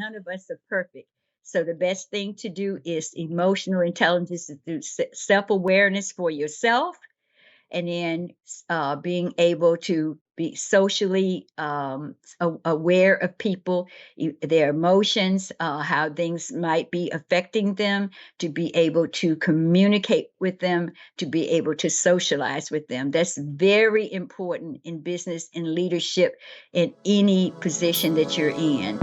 none of us are perfect. So the best thing to do is emotional intelligence is through self-awareness for yourself, and then being able to be socially aware of people, their emotions, how things might be affecting them, to be able to communicate with them, to be able to socialize with them. That's very important in business and leadership in any position that you're in.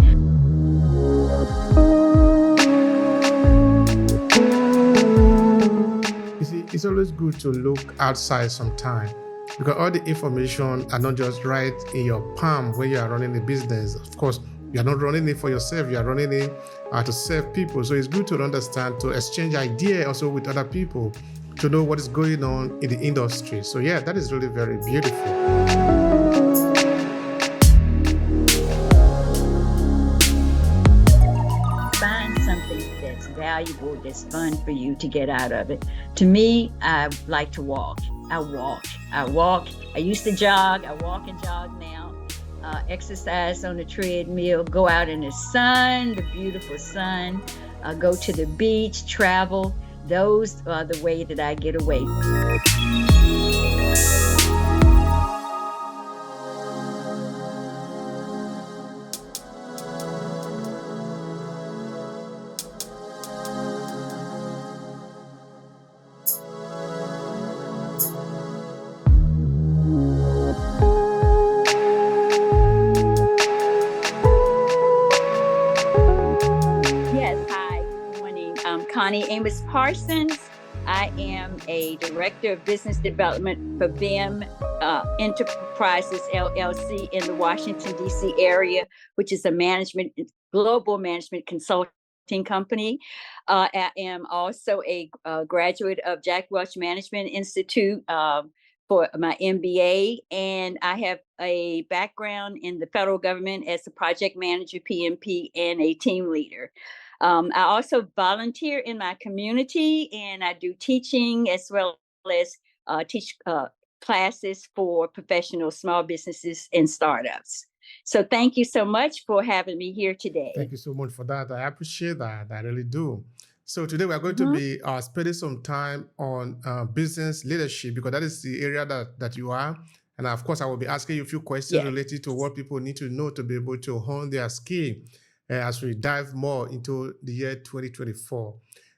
You see, it's always good to look outside sometime because all the information are not just right in your palm when you are running a business. Of course, you are not running it for yourself, you are running it to serve people. So it's good to understand, to exchange ideas also with other people, to know what is going on in the industry. So yeah, that is really very beautiful. Valuable, that's fun for you to get out of it. To me, I like to walk. I walk. I used to jog. I walk and jog now. Exercise on the treadmill, go out in the sun, the beautiful sun, go to the beach, travel. Those are the way that I get away. Connie Amos Parsons. I am a Director of Business Development for BIM Enterprises, LLC in the Washington, D.C. area, which is a global management consulting company. I am also a graduate of Jack Welch Management Institute for my MBA, and I have a background in the federal government as a project manager, PMP, and a team leader. I also volunteer in my community, and I do teaching as well as teach classes for professional small businesses and startups. So thank you so much for having me here today. Thank you so much for that. I appreciate that. I really do. So today we're going to be spending some time on business leadership, because that is the area that you are. And of course, I will be asking you a few questions related to what people need to know to be able to hone their skill as we dive more into the year 2024.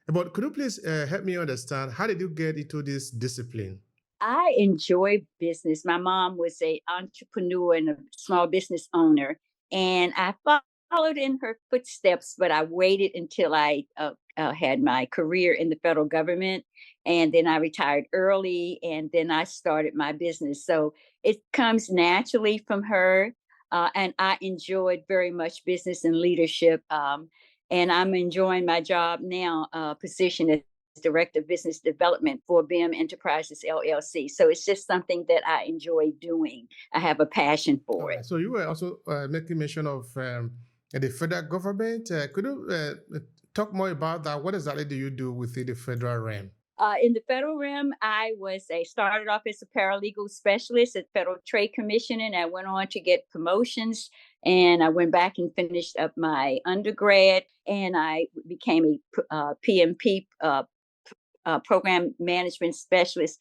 But could you please help me understand, how did you get into this discipline? I enjoy business. My mom was an entrepreneur and a small business owner, and I followed in her footsteps, but I waited until I had my career in the federal government, and then I retired early, and then I started my business. So it comes naturally from her, and I enjoyed very much business and leadership, and I'm enjoying my job now, position as Director of Business Development for BIM Enterprises, LLC. So it's just something that I enjoy doing. I have a passion for it. So you were also making mention of the federal government. Could you talk more about that? What exactly do you do within the federal realm? In the federal realm, I started off as a paralegal specialist at Federal Trade Commission, and I went on to get promotions, and I went back and finished up my undergrad, and I became a PMP, program management specialist,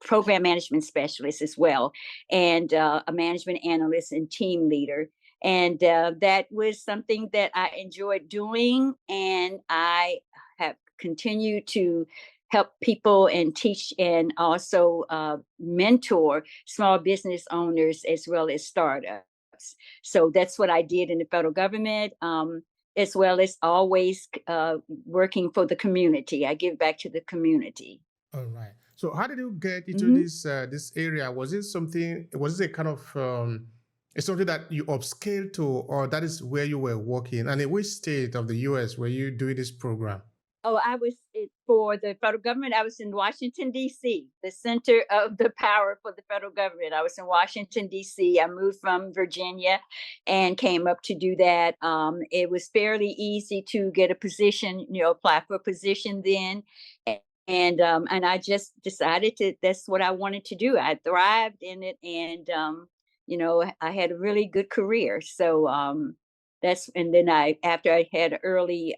program management specialist as well, and a management analyst and team leader. And that was something that I enjoyed doing, and I have continued to help people and teach, and also mentor small business owners as well as startups. So that's what I did in the federal government, as well as always working for the community. I give back to the community. All right. So how did you get into this area? Was it a kind of it's something that you upscaled to, or that is where you were working? And in which state of the US were you doing this program? Oh, for the federal government. I was in Washington, D.C., the center of the power for the federal government. I was in Washington, D.C. I moved from Virginia and came up to do that. It was fairly easy to get a position, apply for a position then. And I just decided that's what I wanted to do. I thrived in it, and I had a really good career. So And then after I had early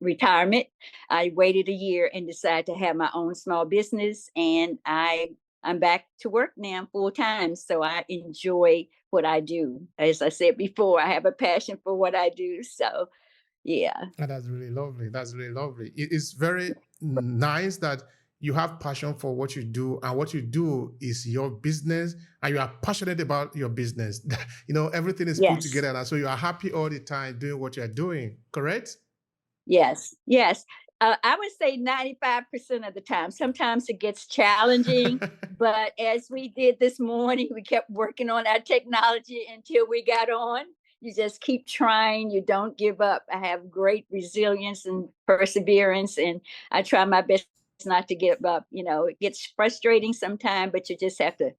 retirement, I waited a year and decided to have my own small business, and I'm back to work now full time. So I enjoy what I do. As I said before, I have a passion for what I do. So yeah. And that's really lovely. That's really lovely. It's very nice that you have passion for what you do, and what you do is your business, and you are passionate about your business. Everything is put Yes. together, and so you are happy all the time doing what you're doing. Correct? Yes. Yes. I would say 95% of the time. Sometimes it gets challenging, but as we did this morning, we kept working on our technology until we got on. You just keep trying. You don't give up. I have great resilience and perseverance, and I try my best not to give up. It gets frustrating sometimes, but you just have to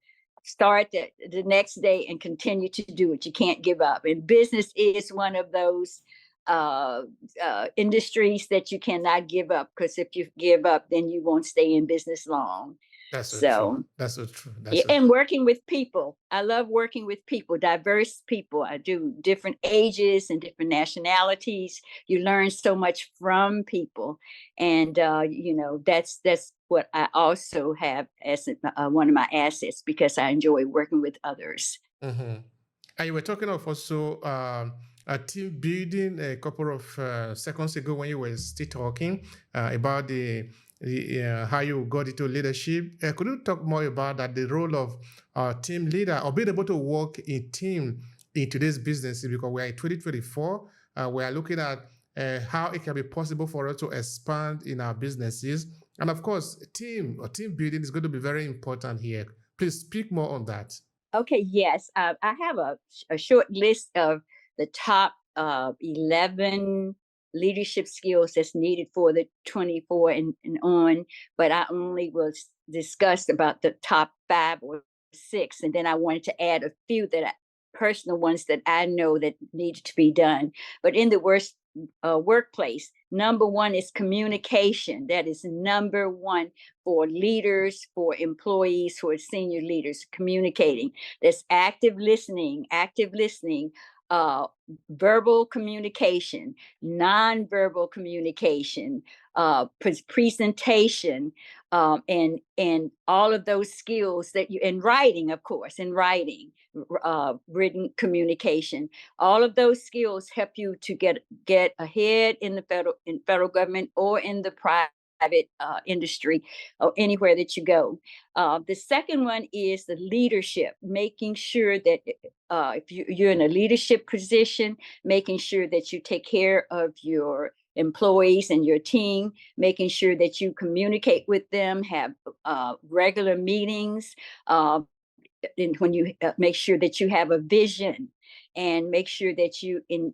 start the next day and continue to do it. You can't give up. And business is one of those uh, industries that you cannot give up, because if you give up, then you won't stay in business long. That's so true. So, That's so true. That's so and true. working with people, I love working with people, diverse people. I do different ages and different nationalities. You learn so much from people, and that's what I also have as one of my assets, because I enjoy working with others. Mhm. And you were talking of also a team building a couple of seconds ago when you were still talking about the how you got into leadership. Could you talk more about that, the role of team leader, or being able to work in team in today's business? Because we are in 2024, we are looking at how it can be possible for us to expand in our businesses. And of course, team building is going to be very important here. Please speak more on that. Okay, yes. I have a short list of the top 11 leadership skills that's needed for the 24 and on, but I only will discuss about the top 5 or 6. And then I wanted to add a few personal ones that I know that needed to be done. But in the workplace, number one is communication. That is number one for leaders, for employees, for senior leaders. Communicating. That's active listening, uh, verbal communication, nonverbal communication, presentation, and all of those skills that you, in writing, of course, in writing, written communication. All of those skills help you to get ahead in the federal government or in the private industry, or anywhere that you go. The second one is the leadership, making sure that if you're in a leadership position, making sure that you take care of your employees and your team, making sure that you communicate with them, have regular meetings, and when you make sure that you have a vision, and make sure that you in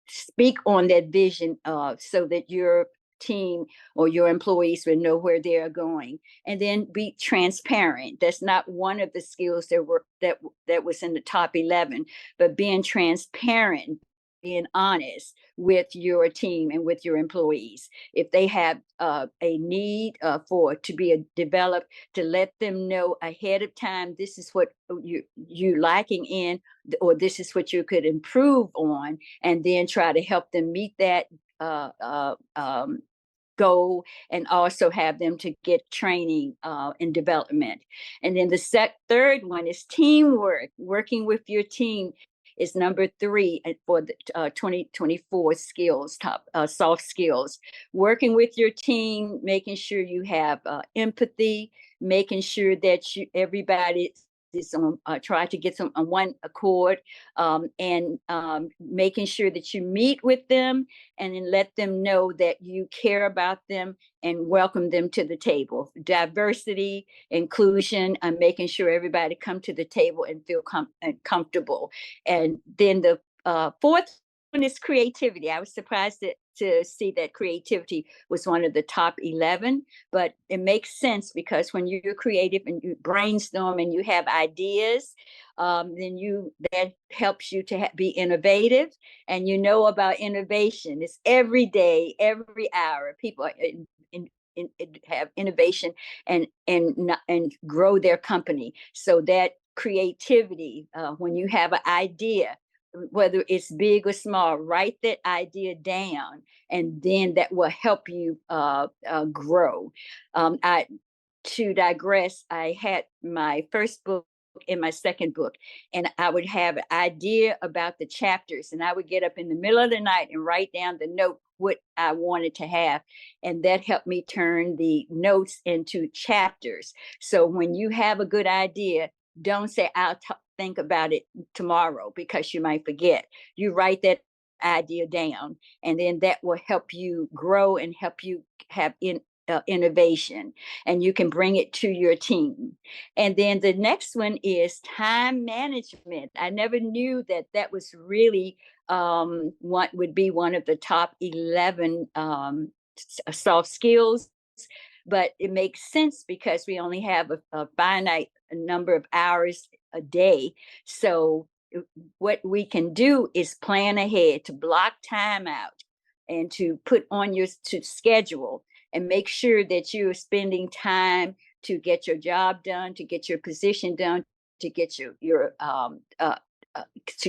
speak on that vision, so that your team or your employees will know where they're going. And then be transparent. That's not one of the skills that was in the top 11, but being transparent, being honest with your team and with your employees. If they have a need for to be developed, to let them know ahead of time, this is what you lacking in, or this is what you could improve on, and then try to help them meet that uh, uh, um, goal, and also have them to get training and development. And then the third one is teamwork. Working with your team is number 3 for the 2024 skills, top soft skills. Working with your team, making sure you have empathy, making sure that everybody is on, try to get some on one accord, and making sure that you meet with them, and then let them know that you care about them and welcome them to the table. Diversity, inclusion, and making sure everybody come to the table and feel comfortable. And then the fourth one is creativity. I was surprised to see that creativity was one of the top 11, but it makes sense, because when you're creative and you brainstorm and you have ideas, then that helps you to be innovative. And about innovation. It's every day, every hour. People are have innovation and grow their company. So that creativity, when you have an idea, whether it's big or small, write that idea down, and then that will help you grow. I To digress, I had my first book and my second book, and I would have an idea about the chapters, and I would get up in the middle of the night and write down the note what I wanted to have, and that helped me turn the notes into chapters. So when you have a good idea, don't say I'll think about it tomorrow, because you might forget. You write that idea down, and then that will help you grow and help you have innovation, and you can bring it to your team. And then the next one is time management. I never knew that that was really what would be one of the top 11 soft skills, but it makes sense because we only have a finite number of hours a day. So what we can do is plan ahead, to block time out, and to put on your to schedule, and make sure that you're spending time to get your job done, to get your position done, to get to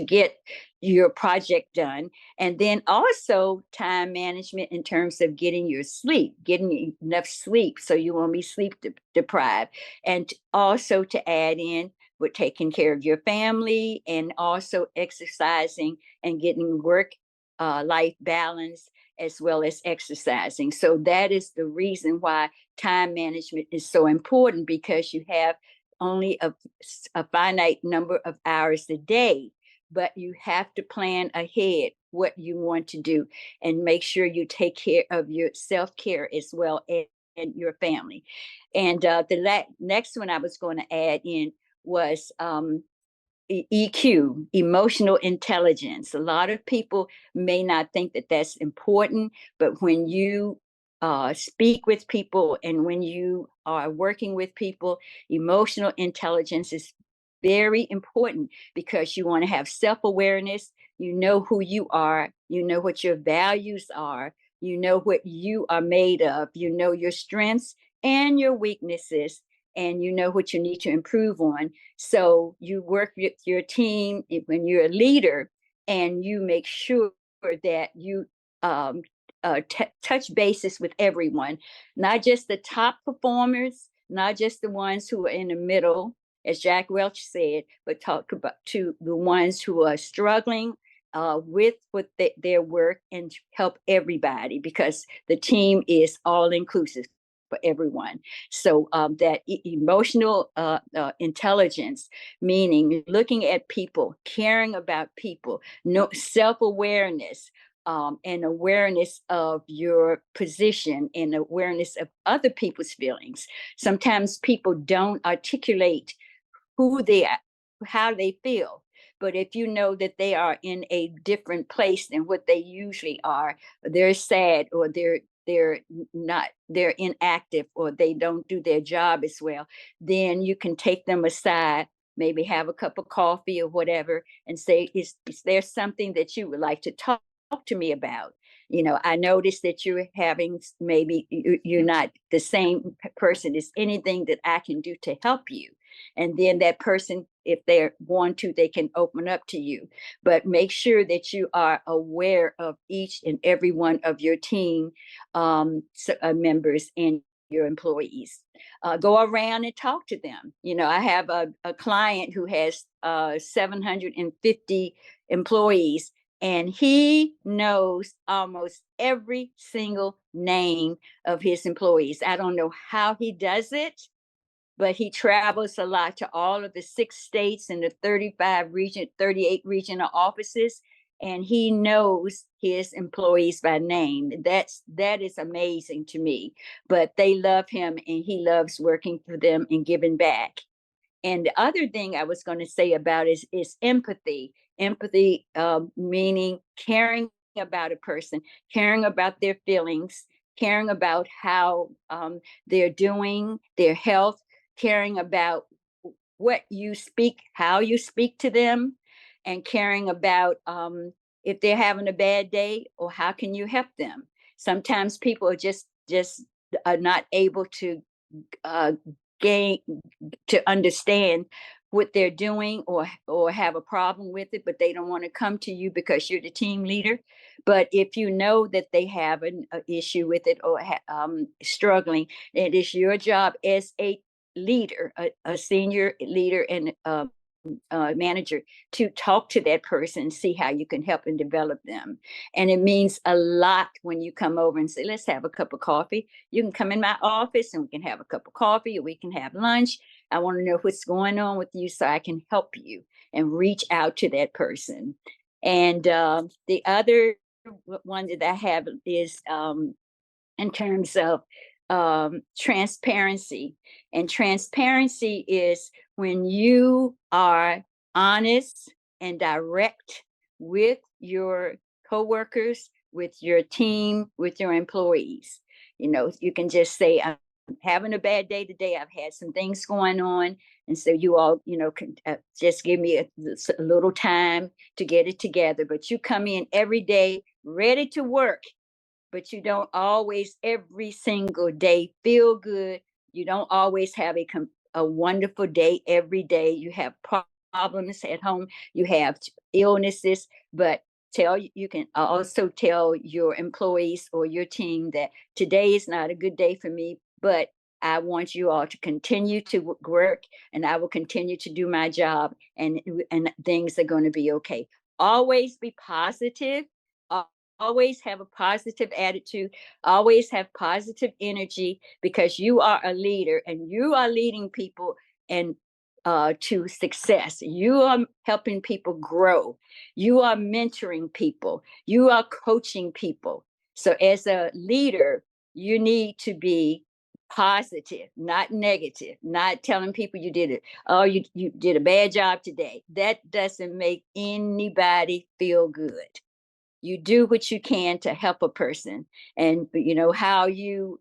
get your project done. And then also time management in terms of getting your sleep, getting enough sleep so you won't be sleep deprived. And also to add in with taking care of your family, and also exercising and getting work life balance, as well as exercising. So that is the reason why time management is so important, because you have only a finite number of hours a day, but you have to plan ahead what you want to do, and make sure you take care of your self-care as well, and your family. And the next one I was going to add in was EQ, emotional intelligence. A lot of people may not think that that's important, but when you speak with people and when you are working with people, emotional intelligence is very important, because you want to have self awareness. You know who you are, you know what your values are, you know what you are made of, you know your strengths and your weaknesses, and you know what you need to improve on. So you work with your team when you're a leader, and you make sure that you um, touch bases with everyone, not just the top performers, not just the ones who are in the middle, as Jack Welch said, but talk about to the ones who are struggling with their work, and help everybody, because the team is all inclusive for everyone. So that emotional intelligence, meaning looking at people, caring about people, no self-awareness, and awareness of your position, and awareness of other people's feelings. Sometimes people don't articulate who they are, how they feel. But if you know that they are in a different place than what they usually are, they're sad, or they're not, they're inactive, or they don't do their job as well, then you can take them aside, maybe have a cup of coffee or whatever, and say, is there something that you would like to talk to me about? I noticed that you're having, maybe you're not the same person. Is anything that I can do to help you? And then that person, if they want to, they can open up to you. But make sure that you are aware of each and every one of your team members and your employees. Go around and talk to them. I have a client who has 750 employees, and he knows almost every single name of his employees. I don't know how he does it, but he travels a lot to all of the 6 states and the 38 regional offices, and he knows his employees by name. That is amazing to me. But they love him, and he loves working for them and giving back. And the other thing I was going to say about is empathy. Empathy, meaning caring about a person, caring about their feelings, caring about how they're doing, their health, caring about what you speak, how you speak to them, and caring about if they're having a bad day, or how can you help them. Sometimes people are just are not able to uh, gain to understand what they're doing or have a problem with it, but they don't want to come to you because you're the team leader. But if you know that they have an issue with it or struggling, it is your job as a leader, a senior leader and manager, to talk to that person and see how you can help and develop them. And it means a lot when you come over and say, let's have a cup of coffee. You can come in my office and we can have a cup of coffee, or we can have lunch. I want to know what's going on with you so I can help you and reach out to that person. And the other one that I have is in terms of transparency. And transparency is when you are honest and direct with your coworkers, with your team, with your employees. You know, you can just say, I'm having a bad day today. I've had some things going on. And so you all, you know, can just give me a little time to get it together. But you come in every day ready to work, but you don't always every single day feel good. You don't always have a wonderful day every day. You have problems at home, you have illnesses, but you can also tell your employees or your team that today is not a good day for me, but I want you all to continue to work, and I will continue to do my job, and things are going to be okay. Always be positive. Always have a positive attitude, always have positive energy, because you are a leader and you are leading people and to success. You are helping people grow. You are mentoring people. You are coaching people. So as a leader, you need to be positive, not negative, not telling people you did it. Oh, you did a bad job today. That doesn't make anybody feel good. You do what you can to help a person, and you know how you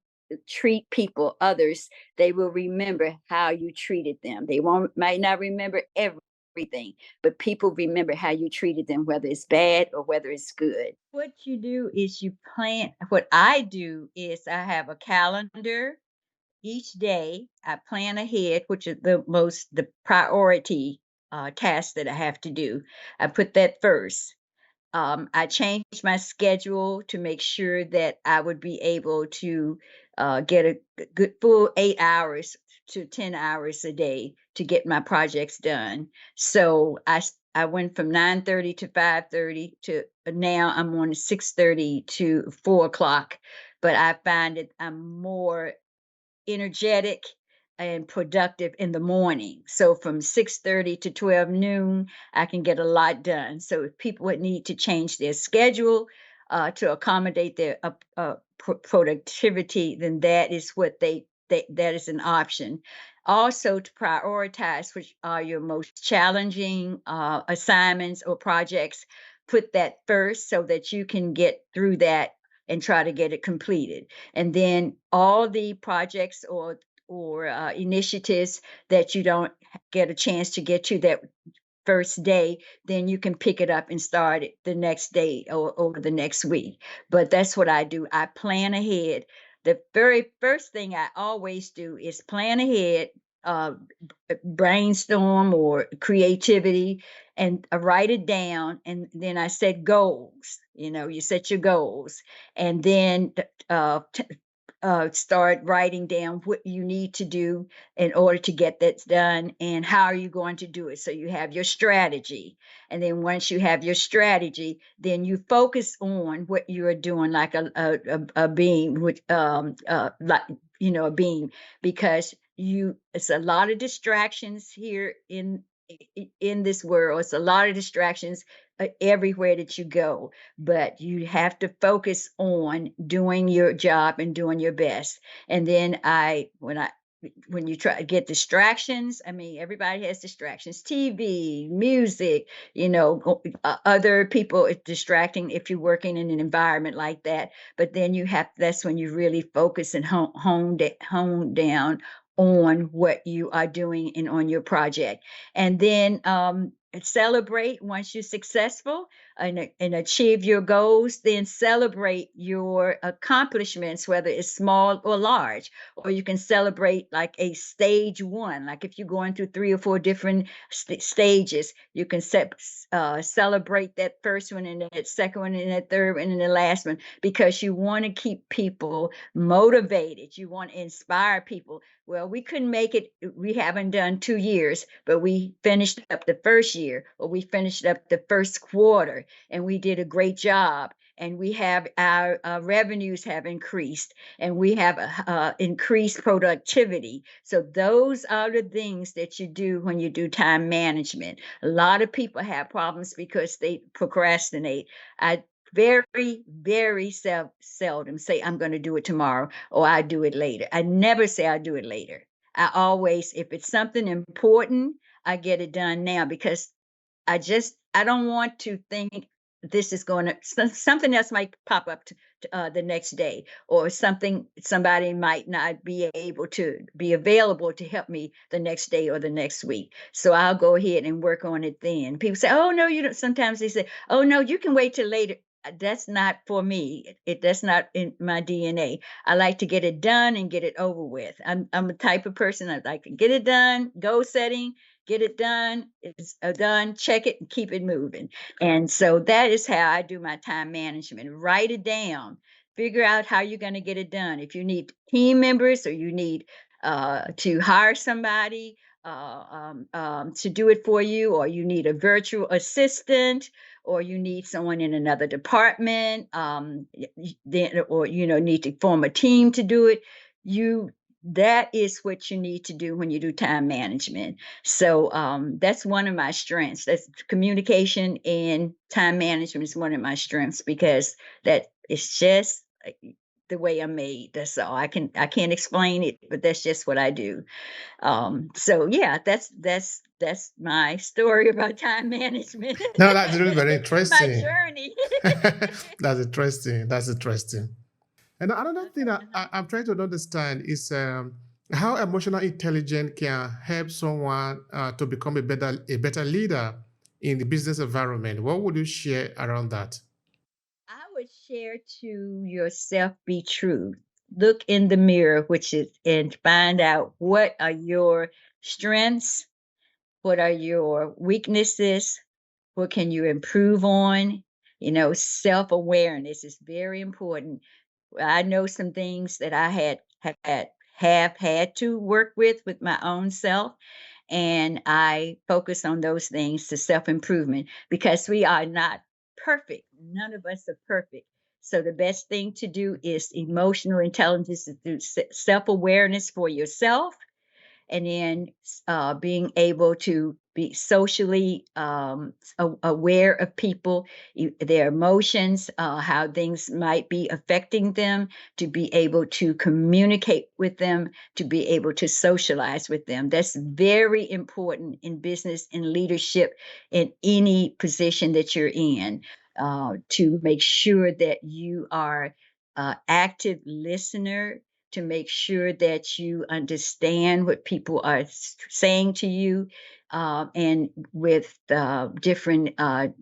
treat people, others, they will remember how you treated them. They might not remember everything, but people remember how you treated them, whether it's bad or whether it's good. What you do is you plan. What I do is I have a calendar. Each day I plan ahead, which is the priority task that I have to do. I put that first. I changed my schedule to make sure that I would be able to get a good full 8 hours to 10 hours a day to get my projects done. So I went from 9:30 to 5:30 to now I'm on 6:30 to 4 o'clock. But I find that I'm more energetic and productive in the morning. So from 6:30 to 12 noon, I can get a lot done. So if people would need to change their schedule to accommodate their productivity, then that is what that is an option. Also, to prioritize which are your most challenging assignments or projects, put that first so that you can get through that and try to get it completed. And then all the projects or initiatives that you don't get a chance to get to that first day, then you can pick it up and start it the next day or the next week. But that's what I do. I plan ahead. The very first thing I always do is plan ahead, uh, brainstorm or creativity, and write it down. And then I set goals. You know, you set your goals, and then start writing down what you need to do in order to get that done, and how are you going to do it. So you have your strategy, and then once you have your strategy, then you focus on what you are doing, like a beam, which like a beam, because it's a lot of distractions here in this world. It's a lot of distractions everywhere that you go, but you have to focus on doing your job and doing your best. And then when you try to get distractions, I mean, everybody has distractions: TV, music, other people. It's distracting if you're working in an environment like that. But then that's when you really focus and hone down on what you are doing and on your project. And then celebrate once you're successful. and achieve your goals, then celebrate your accomplishments, whether it's small or large. Or you can celebrate like a stage one. Like if you're going through 3 or 4 different stages, you can celebrate that first one and that second one and that third one and the last one, because you want to keep people motivated. You want to inspire people. Well, we couldn't make it. We haven't done 2 years, but we finished up the first year, or we finished up the first quarter, and we did a great job. And we have our revenues have increased, and we have increased productivity. So those are the things that you do when you do time management. A lot of people have problems because they procrastinate. I very, very seldom say I'm going to do it tomorrow or I do it later. I never say I do it later. I always, if it's something important, I get it done now, because I don't want to think this is going to, something else might pop up the next day, or somebody might not be able to be available to help me the next day or the next week. So I'll go ahead and work on it then. People say, oh, no, you don't. Sometimes they say, oh, no, you can wait till later. That's not for me. That's not in my DNA. I like to get it done and get it over with. I'm a type of person. I like to get it done, goal setting, get it done. It's done, check it, and keep it moving. And so that is how I do my time management. Write it down, figure out how you're going to get it done. If you need team members, or you need to hire somebody to do it for you, or you need a virtual assistant, or you need someone in another department, then, or need to form a team to do it. That is what you need to do when you do time management. So that's one of my strengths. That's communication, and time management is one of my strengths, because that is just the way I'm made. That's all. I can't explain it, but that's just what I do. So yeah, that's my story about time management. No, that's really very My interesting. journey. That's interesting. That's interesting. And another thing that I'm trying to understand is how emotional intelligence can help someone to become a better leader in the business environment. What would you share around that? I would share to yourself, be true. Look in the mirror, and find out what are your strengths, what are your weaknesses, what can you improve on. Self-awareness is very important. I know some things that I have had to work with my own self, and I focus on those things to self-improvement, because we are not perfect. None of us are perfect. So the best thing to do is emotional intelligence, to do self-awareness for yourself, and then being able to be socially aware of people, their emotions, how things might be affecting them, to be able to communicate with them, to be able to socialize with them. That's very important in business and leadership, in any position that you're in, to make sure that you are active listener, to make sure that you understand what people are saying to you, and with different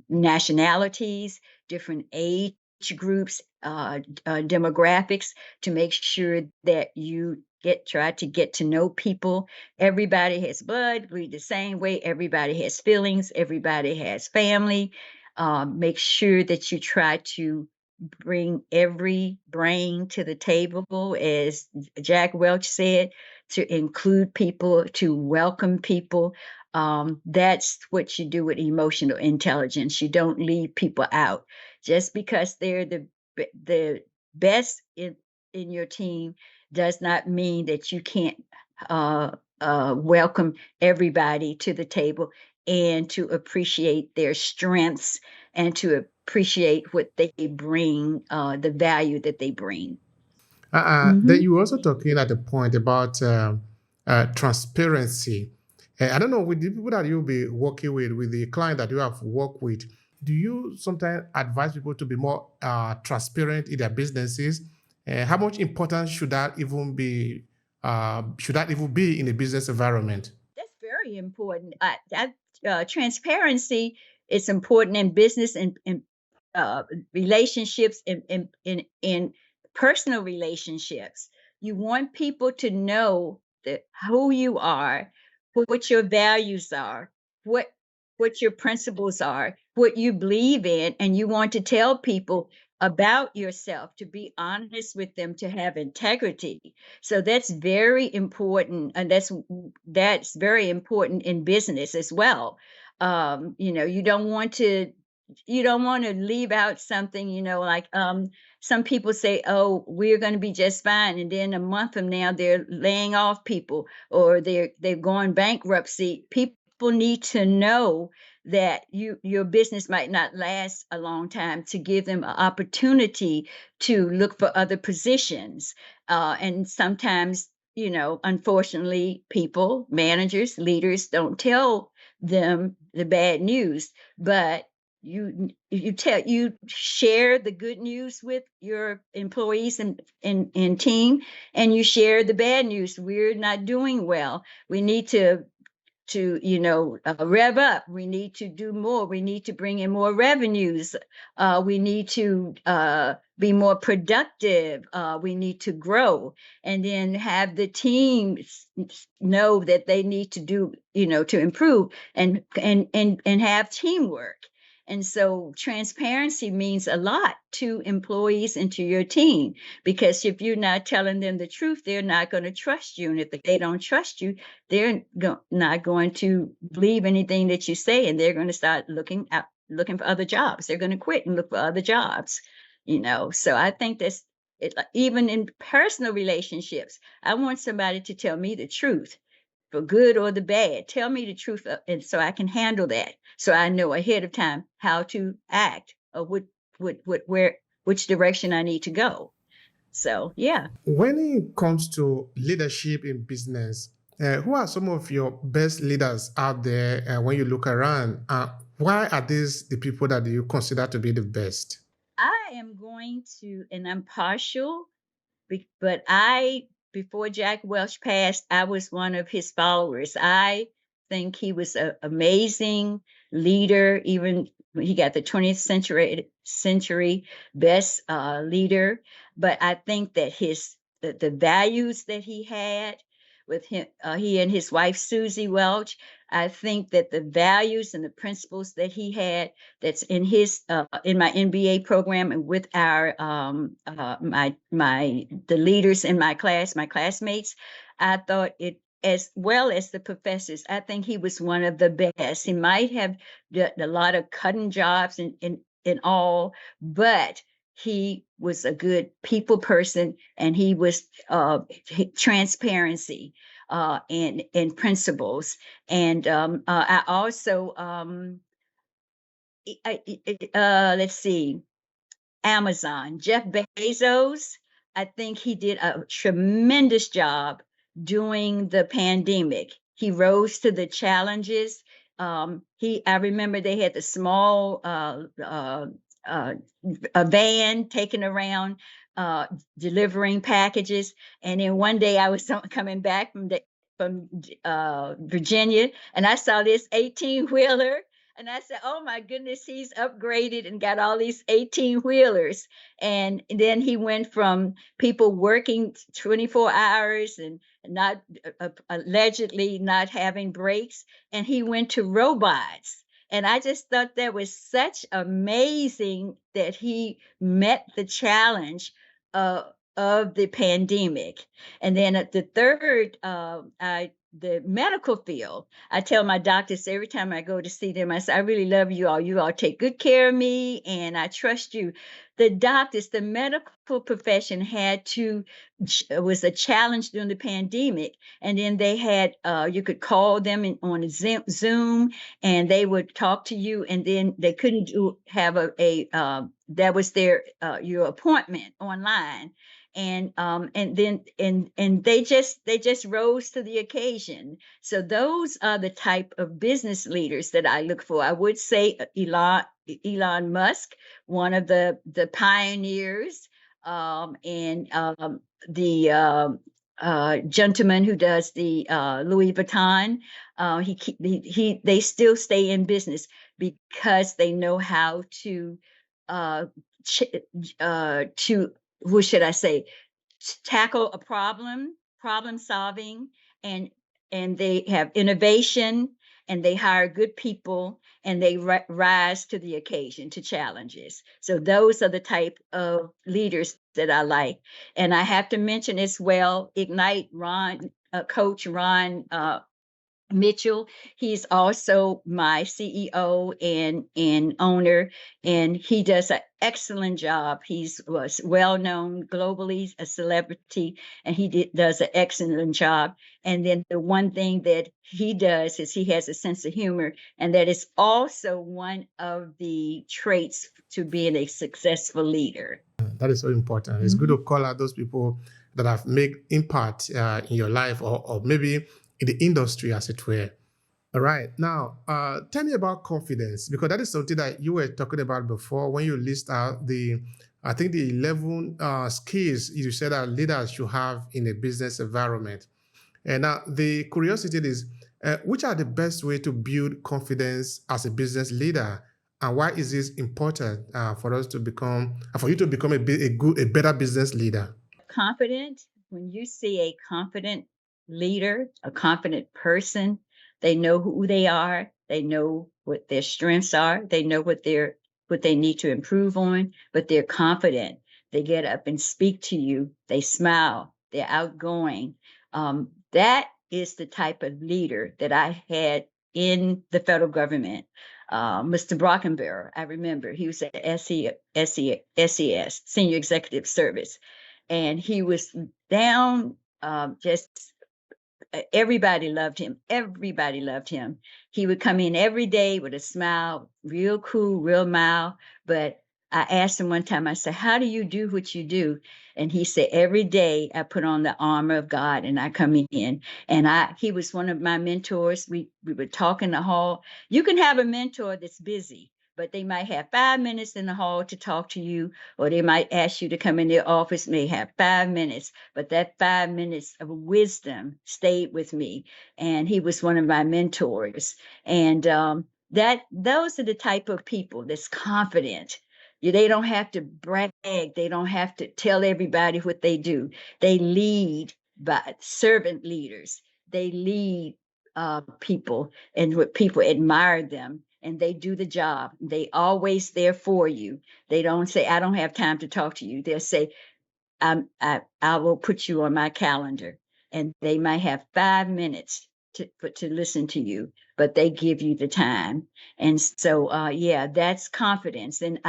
nationalities, different age groups, demographics, to make sure that you try to get to know people. Everybody has blood, bleed the same way. Everybody has feelings. Everybody has family. Make sure that you try to bring every brain to the table, as Jack Welch said, to include people, to welcome people. That's what you do with emotional intelligence. You don't leave people out. Just because they're the best in your team does not mean that you can't welcome everybody to the table, and to appreciate their strengths, and to appreciate what they bring, the value that they bring. Then Hmm. you were also talking at the point about transparency. I don't know, with the people that you'll be working with the client that you have worked with, do you sometimes advise people to be more transparent in their businesses? How much importance should that even be? Should that even be in a business environment? That's very important. Transparency. It's important in business and relationships, in personal relationships. You want people to know that who you are, what your values are, what your principles are, what you believe in, and you want to tell people about yourself, to be honest with them, to have integrity. So that's very important, and that's very important in business as well. You don't want to leave out something, like some people say, oh, we're going to be just fine, and then a month from now they're laying off people, or they're going bankruptcy. People need to know that your business might not last a long time, to give them an opportunity to look for other positions. And sometimes, unfortunately, people, managers, leaders don't tell them the bad news, but you share the good news with your employees and team, and you share the bad news. We're not doing well. We need to rev up. We need to do more. We need to bring in more revenues. We need to be more productive. We need to grow, and then have the team know that they need to do, to improve, and have teamwork. And so transparency means a lot to employees and to your team, because if you're not telling them the truth, they're not going to trust you. And if they don't trust you, they're not going to believe anything that you say, and they're going to start looking for other jobs. They're going to quit and look for other jobs. So I think that's it. Even in personal relationships, I want somebody to tell me the truth, for good or the bad. Tell me the truth, and so I can handle that. So I know ahead of time how to act, or which direction I need to go. So yeah. When it comes to leadership in business, who are some of your best leaders out there when you look around? Why are these the people that you consider to be the best? I am going to, and I'm partial, but before Jack Welch passed, I was one of his followers. I think he was an amazing leader. Even he got the 20th century best leader. But I think that the values that he had with him, he and his wife Susie Welch. I think that the values and the principles that he had, that's in my MBA program, and with our the leaders in my class, my classmates, I thought it, as well as the professors. I think he was one of the best. He might have done a lot of cutting jobs and all, but he was a good people person, and he was transparency and principles. And I also let's see, Amazon, Jeff Bezos. I think he did a tremendous job during the pandemic. He rose to the challenges. I remember they had the small a van taken around delivering packages. And then one day I was coming back from Virginia, and I saw this 18-wheeler. And I said, oh my goodness, he's upgraded and got all these 18-wheelers. And then he went from people working 24 hours and not allegedly not having breaks, and he went to robots. And I just thought that was such amazing that he met the challenge of the pandemic. And then at the third, the medical field, I tell my doctors every time I go to see them, I say, I really love you all. You all take good care of me, and I trust you. The doctors, the medical profession was a challenge during the pandemic. And then they had, you could call them on Zoom, and they would talk to you, and then they couldn't have that was your appointment online. And they just rose to the occasion. So those are the type of business leaders that I look for. I would say Elon Musk, one of the pioneers, and the gentleman who does the Louis Vuitton. They still stay in business. because they know how to, uh, what should I say, tackle a problem solving, and they have innovation, and they hire good people, and they rise to the occasion, to challenges. So those are the type of leaders that I like. And I have to mention as well, Ignite Coach Ron Mitchell. He's also my CEO and owner, and he does an excellent job. He's was well known globally, a celebrity, and does an excellent job. And then the one thing that he does is he has a sense of humor, and that is also one of the traits to being a successful leader. That is so important. It's good to call out those people that have made impact in your life, or maybe in the industry, as it were. All right. Now, tell me about confidence, because that is something that you were talking about before when you list out I think the 11 skills you said that leaders should have in a business environment. And now the curiosity is, which are the best way to build confidence as a business leader, and why is this important for us to become, for you to become a better business leader? Confident, when you see a confident leader, a confident person, they know who they are, they know what their strengths are, they know what they need to improve on, but they're confident. They get up and speak to you, they smile, they're outgoing. That is the type of leader that I had in the federal government. Mr. Brockenberry, I remember he was at SES, Senior Executive Service, and he was down, just everybody loved him. Everybody loved him. He would come in every day with a smile, real cool, real mild. But I asked him one time, I said, how do you do what you do? And he said, every day I put on the armor of God and I come in. And he was one of my mentors. We would talk in the hall. You can have a mentor that's busy, but they might have 5 minutes in the hall to talk to you, or they might ask you to come in their office, may have 5 minutes, but that 5 minutes of wisdom stayed with me. And he was one of my mentors. And those are the type of people that's confident. They don't have to brag. They don't have to tell everybody what they do. They lead by servant leaders. They lead people, and what people admire them, and they do the job. They always there for you. They don't say, I don't have time to talk to you. They'll say, I will put you on my calendar. And they might have 5 minutes to listen to you, but they give you the time. And so, yeah, that's confidence. And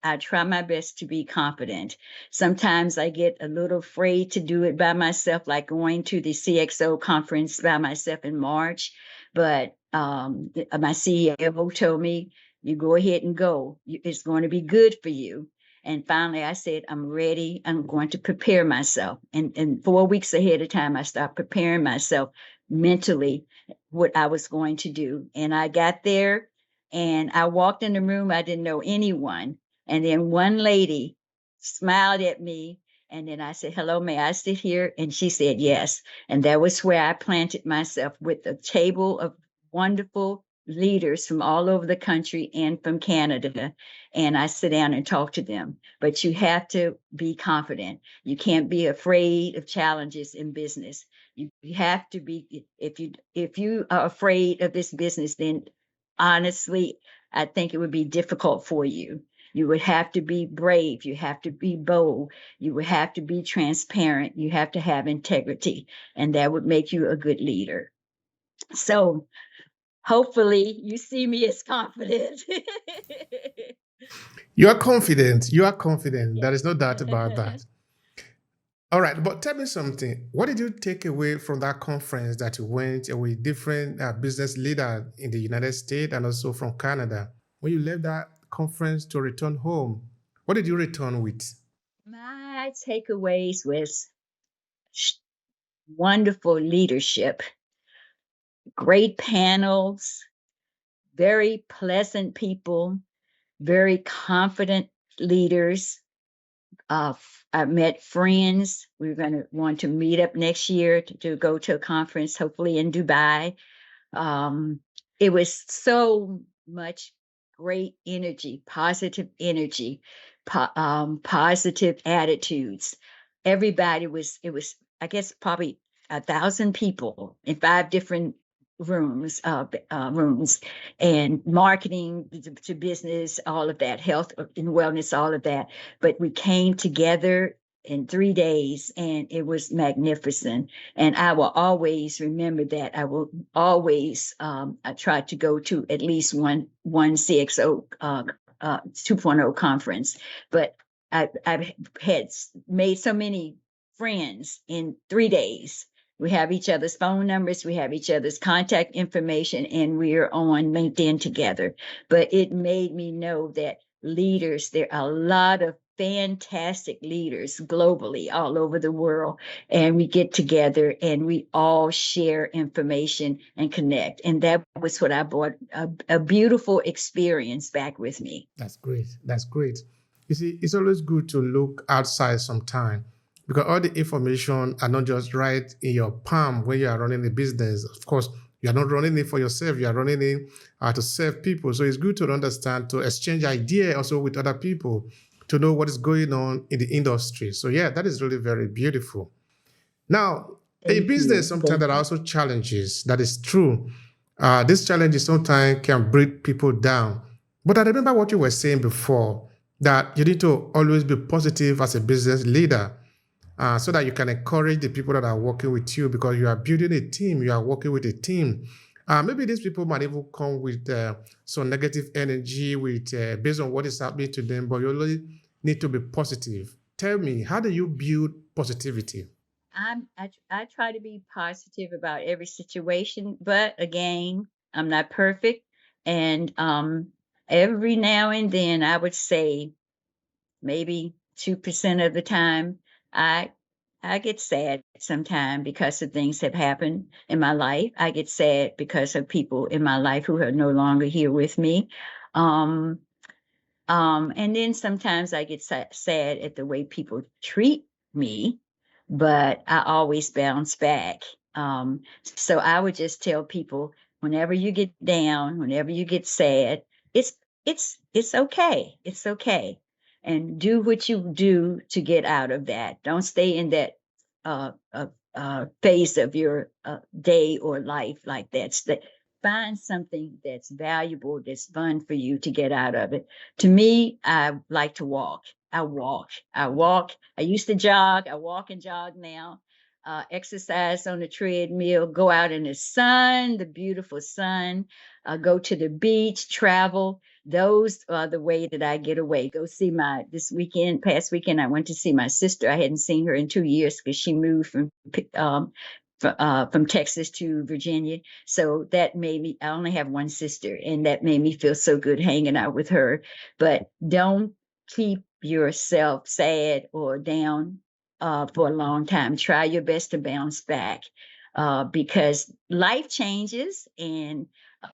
I try my best to be confident. Sometimes I get a little afraid to do it by myself, like going to the CXO conference by myself in March. But my CEO told me, you go ahead and go. It's going to be good for you. And finally, I said, I'm ready. I'm going to prepare myself. And 4 weeks ahead of time, I started preparing myself mentally what I was going to do. And I got there and I walked in the room. I didn't know anyone. And then one lady smiled at me. And then I said, hello, may I sit here? And she said, yes. And that was where I planted myself with a table of wonderful leaders from all over the country and from Canada. And I sit down and talk to them. But you have to be confident. You can't be afraid of challenges in business. You have to be, if you are afraid of this business, then honestly, I think it would be difficult for you. You would have to be brave. You have to be bold. You would have to be transparent. You have to have integrity, and that would make you a good leader. So hopefully you see me as confident. You are confident. You are confident. Yeah. There is no doubt about that. All right, but tell me something. What did you take away from that conference that you went with different business leaders in the United States and also from Canada? When you left that conference to return home, what did you return with? My takeaways was wonderful leadership, great panels, very pleasant people, very confident leaders. I met friends. We're going to want to meet up next year to go to a conference, hopefully in Dubai. It was so much great energy, positive attitudes. Everybody it was, I guess, probably 1,000 people in 5 different rooms, and marketing to business, all of that, health and wellness, all of that. But we came together in 3 days, and it was magnificent. And I will always remember that. I will always, I try to go to at least one CXO 2.0 conference. But I've made so many friends in 3 days. We have each other's phone numbers, we have each other's contact information, and we're on LinkedIn together. But it made me know that leaders, there are a lot of fantastic leaders globally, all over the world, and we get together and we all share information and connect. And that was what I brought, a beautiful experience back with me. That's great. That's great. You see, it's always good to look outside sometime, because all the information are not just right in your palm when you are running a business. Of course, you are not running it for yourself. You are running it to serve people. So it's good to understand, to exchange ideas also with other people, to know what is going on in the industry. So yeah, that is really very beautiful. Now, in business, sometimes there are also challenges. That is true. These challenges sometimes can break people down. But I remember what you were saying before, that you need to always be positive as a business leader, so that you can encourage the people that are working with you, because you are building a team, you are working with a team. Maybe these people might even come with some negative energy based on what is happening to them, but you only need to be positive. Tell me, how do you build positivity? I try to be positive about every situation, but again, I'm not perfect. And every now and then, I would say maybe 2% of the time, I I get sad sometimes because of things have happened in my life. I get sad because of people in my life who are no longer here with me. Um, and then sometimes I get sad at the way people treat me, but I always bounce back. So I would just tell people, whenever you get down, whenever you get sad, it's it's okay. It's okay. And do what you do to get out of that. Don't stay in that uh, uh, phase of your day or life like that. Find something that's valuable, that's fun for you to get out of it. To me, I like to walk. I walk. I used to jog. I walk and jog now. Exercise on the treadmill, go out in the sun, the beautiful sun, go to the beach, travel. Those are the way that I get away. Go see past weekend, I went to see my sister. I hadn't seen her in 2 years because she moved from Texas to Virginia. So that made me, I only have one sister, and that made me feel so good hanging out with her. But don't keep yourself sad or down for a long time. Try your best to bounce back, because life changes. And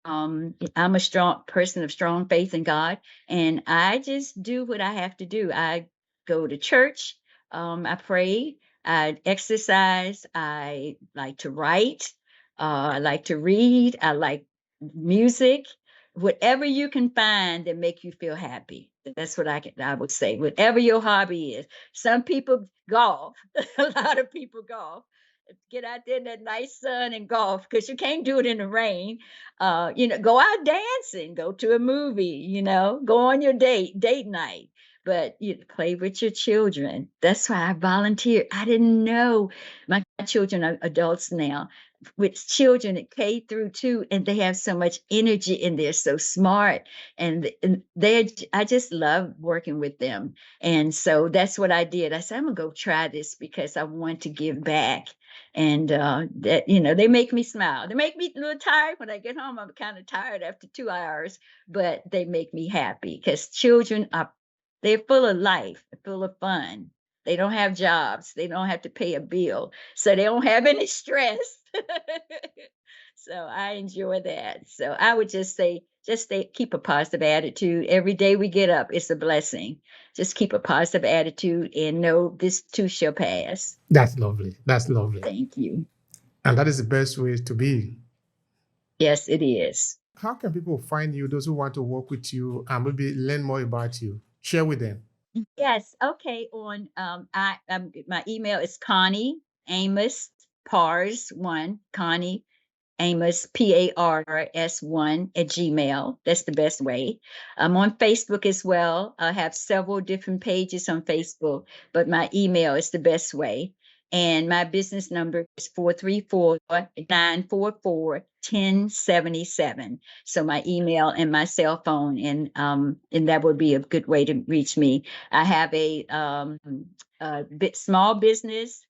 I'm a strong person of strong faith in God, and I just do what I have to do. I go to church, I pray, I exercise, I like to write, I like to read, I like music. Whatever you can find that make you feel happy. That's what I would say. Whatever your hobby is. Some people golf. A lot of people golf. Get out there in that nice sun and golf, because you can't do it in the rain. Go out dancing, go to a movie, go on your date night. But you play with your children. That's why I volunteer. I didn't know my children are adults now, with children at K through 2, and they have so much energy and they're so smart, and I just love working with them. And so that's what I did. I said, I'm gonna go try this because I want to give back. And they make me smile. They make me a little tired when I get home. I'm kind of tired after 2 hours, but they make me happy, because children they're full of life, full of fun. They don't have jobs. They don't have to pay a bill. So they don't have any stress. So I enjoy that. So I would just say, keep a positive attitude. Every day we get up, it's a blessing. Just keep a positive attitude and know this too shall pass. That's lovely. That's lovely. Thank you. And that is the best way to be. Yes, it is. How can people find you, those who want to work with you and maybe learn more about you? Share with them. Yes. Okay. On my email is Connie Amos Pars one Connie Amos Pars1 at Gmail. That's the best way. I'm on Facebook as well. I have several different pages on Facebook, but my email is the best way. And my business number is 434-944-1077. So my email and my cell phone, and that would be a good way to reach me. I have a small business,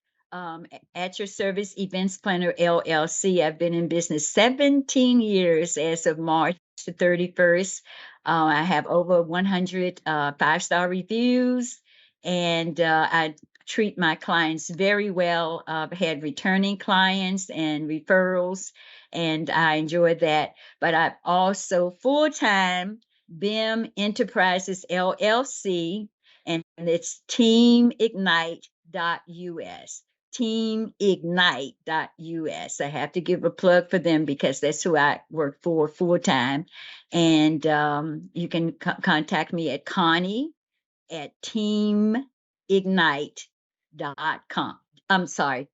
at your service events planner LLC. I've been in business 17 years as of March the 31st. I have over 100 5-star reviews, and I treat my clients very well. I've had returning clients and referrals, and I enjoy that. But I'm also full-time BIM Enterprises LLC, and it's teamignite.us. Teamignite.us. I have to give a plug for them because that's who I work for full time. And you can contact me at Connie at teamignite.com. I'm sorry,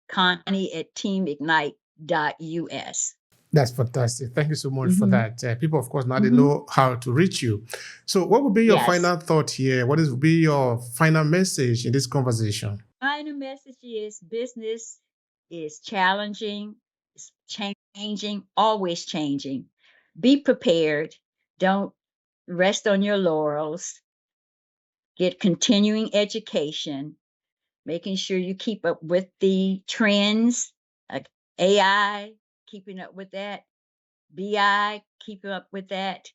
Connie at teamignite.us. That's fantastic. Thank you so much for Mm-hmm. that. People, of course, now they Mm-hmm. know how to reach you. So, what would be your Yes. final thought here? What would be your final message in this conversation? Final message is business is challenging, it's changing, always changing. Be prepared. Don't rest on your laurels. Get continuing education, making sure you keep up with the trends, like AI, keeping up with that, BI, keeping up with that,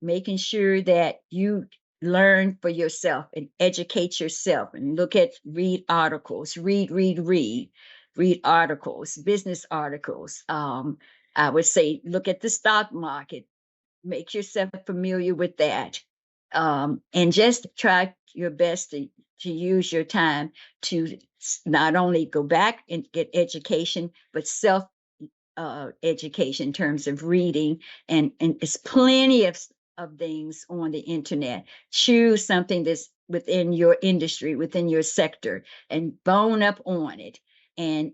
making sure that you learn for yourself and educate yourself and read articles, read articles, business articles. I would say look at the stock market, make yourself familiar with that, and just try your best to use your time to not only go back and get education, but self education in terms of reading, and it's plenty of things on the internet. Choose something that's within your industry, within your sector, and bone up on it, and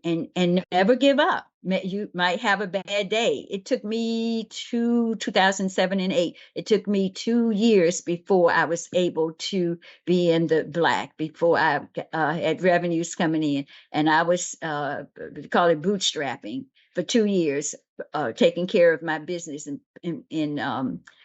never give up. You might have a bad day. It took me 2007 and 8. It took me 2 years before I was able to be in the black, before I had revenues coming in, and I was call it bootstrapping for 2 years, taking care of my business and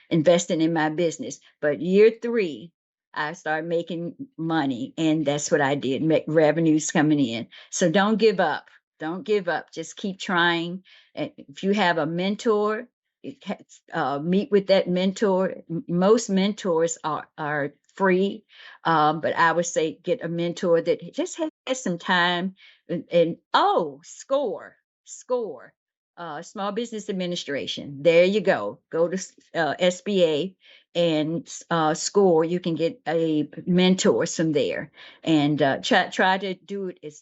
investing in my business. But year 3, I started making money, and that's what I did, make revenues coming in. So don't give up. Don't give up. Just keep trying. And if you have a mentor, meet with that mentor. Most mentors are free, but I would say get a mentor that just has some time. And score. Small Business Administration. There you go. Go to SBA and score. You can get a mentor from there, and try to do it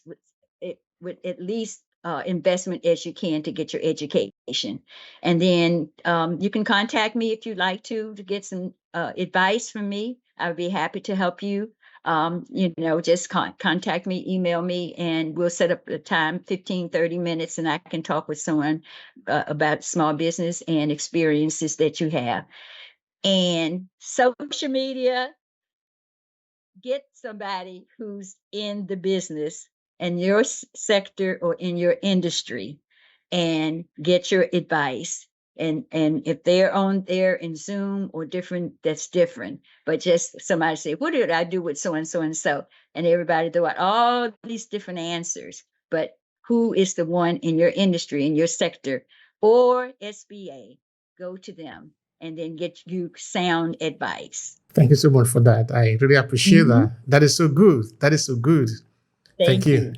with at least investment as you can to get your education. And then you can contact me if you'd like to get some advice from me. I would be happy to help you. Just contact me, email me, and we'll set up a time, 15-30 minutes, and I can talk with someone about small business and experiences that you have. And social media, get somebody who's in the business in your sector or in your industry and get your advice. And if they're on there in Zoom or different, that's different. But just somebody say, what did I do with so and so and so? And everybody throw out all these different answers. But who is the one in your industry, in your sector, or SBA? Go to them and then get you sound advice. Thank you so much for that. I really appreciate that. That is so good. That is so good. Thank you.